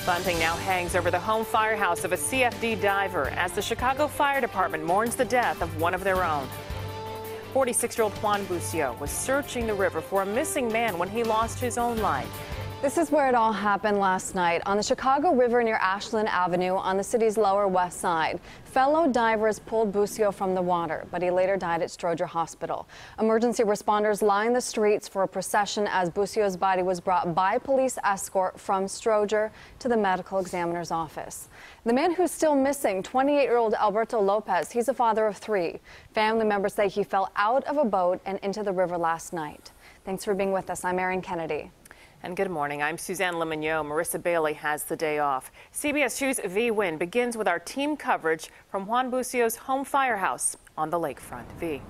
Bunting now hangs over the home firehouse of a CFD diver as the Chicago Fire Department mourns the death of one of their own. 46-year-old Juan Bucio was searching the river for a missing man when he lost his own life. This is where it all happened last night on the Chicago River near Ashland Avenue on the city's Lower West Side. Fellow divers pulled Bucio from the water, but he later died at Stroger Hospital. Emergency responders lined the streets for a procession as Bucio's body was brought by police escort from Stroger to the medical examiner's office. The man who's still missing, 28-year-old Alberto Lopez, he's a father of 3. Family members say he fell out of a boat and into the river last night. Thanks for being with us. I'm Erin Kennedy. And good morning. I'm Suzanne Le Mignot. Marissa Bailey has the day off. CBS 2's V Nguyen begins with our team coverage from Juan Bucio's home firehouse on the lakefront. V.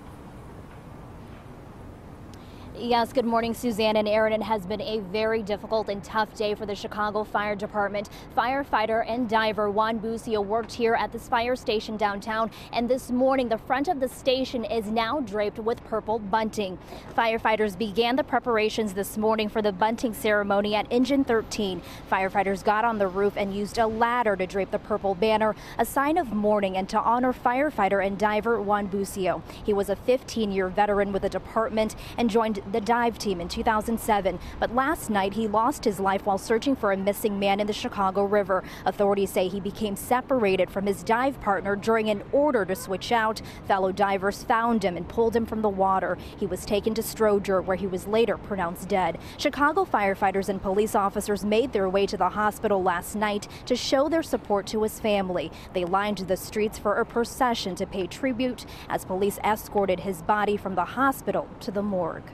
Yes, good morning, Suzanne and Aaron. It has been a very difficult and tough day for the Chicago Fire Department. Firefighter and diver Juan Bucio worked here at this fire station downtown, and this morning the front of the station is now draped with purple bunting. Firefighters began the preparations this morning for the bunting ceremony at Engine 13. Firefighters got on the roof and used a ladder to drape the purple banner, a sign of mourning and to honor firefighter and diver Juan Bucio. He was a 15-year veteran with the department and joined the dive team in 2007, but last night he lost his life while searching for a missing man in the Chicago River. Authorities say he became separated from his dive partner during an order to switch out. Fellow divers found him and pulled him from the water. He was taken to Stroger, where he was later pronounced dead. Chicago firefighters and police officers made their way to the hospital last night to show their support to his family. They lined the streets for a procession to pay tribute as police escorted his body from the hospital to the morgue.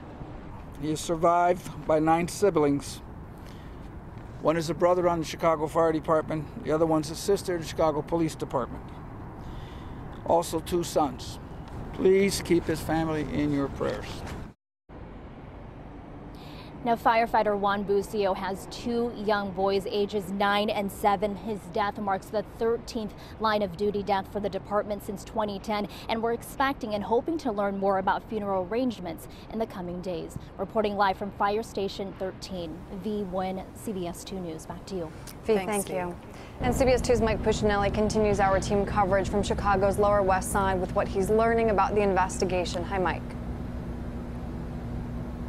He is survived by 9 siblings. One is a brother on the Chicago Fire Department. The other one's a sister in the Chicago Police Department. Also 2 sons. Please keep his family in your prayers. Now, firefighter Juan Bucio has 2 young boys, ages 9 and 7. His death marks the 13th line of duty death for the department since 2010, and we're expecting and hoping to learn more about funeral arrangements in the coming days. Reporting live from Fire Station 13, V Nguyen, CBS 2 News. Back to you. V, thank you. And CBS 2's Mike Puccinelli continues our team coverage from Chicago's Lower West Side with what he's learning about the investigation. Hi, Mike.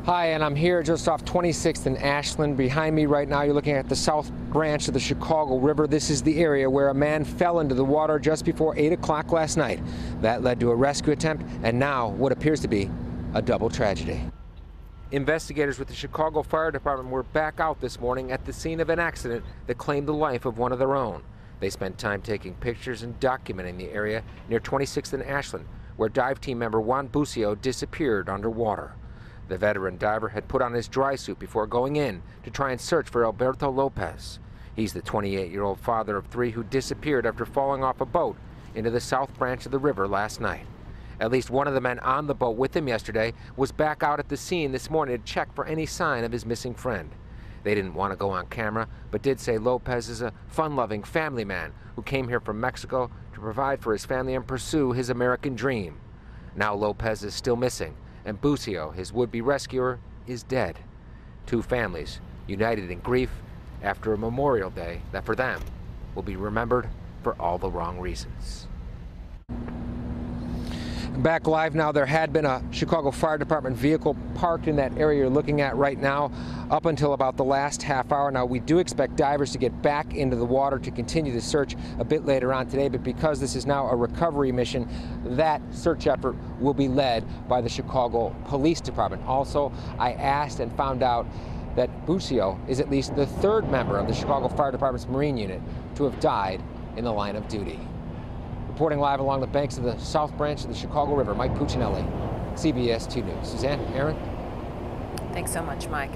Hi, and I'm here just off 26th and Ashland. Behind me right now, you're looking at the south branch of the Chicago River. This is the area where a man fell into the water just before 8 o'clock last night. That led to a rescue attempt, and now what appears to be a double tragedy. Investigators with the Chicago Fire Department were back out this morning at the scene of an accident that claimed the life of one of their own. They spent time taking pictures and documenting the area near 26th and Ashland, where dive team member Juan Bucio disappeared underwater. The veteran diver had put on his dry suit before going in to try and search for Alberto Lopez. He's the 28-year-old father of 3 who disappeared after falling off a boat into the south branch of the river last night. At least one of the men on the boat with him yesterday was back out at the scene this morning to check for any sign of his missing friend. They didn't want to go on camera, but did say Lopez is a fun-loving family man who came here from Mexico to provide for his family and pursue his American dream. Now Lopez is still missing, and Bucio, his would-be rescuer, is dead. 2 families united in grief after a Memorial Day that for them will be remembered for all the wrong reasons. Back live now, there had been a Chicago Fire Department vehicle parked in that area you're looking at right now up until about the last half hour. Now, we do expect divers to get back into the water to continue the search a bit later on today, but because this is now a recovery mission, that search effort will be led by the Chicago Police Department. Also, I asked and found out that Bucio is at least the 3rd member of the Chicago Fire Department's Marine Unit to have died in the line of duty. Reporting live along the banks of the south branch of the Chicago River, Mike Puccinelli, CBS 2 News. Suzanne, Aaron? Thanks so much, Mike.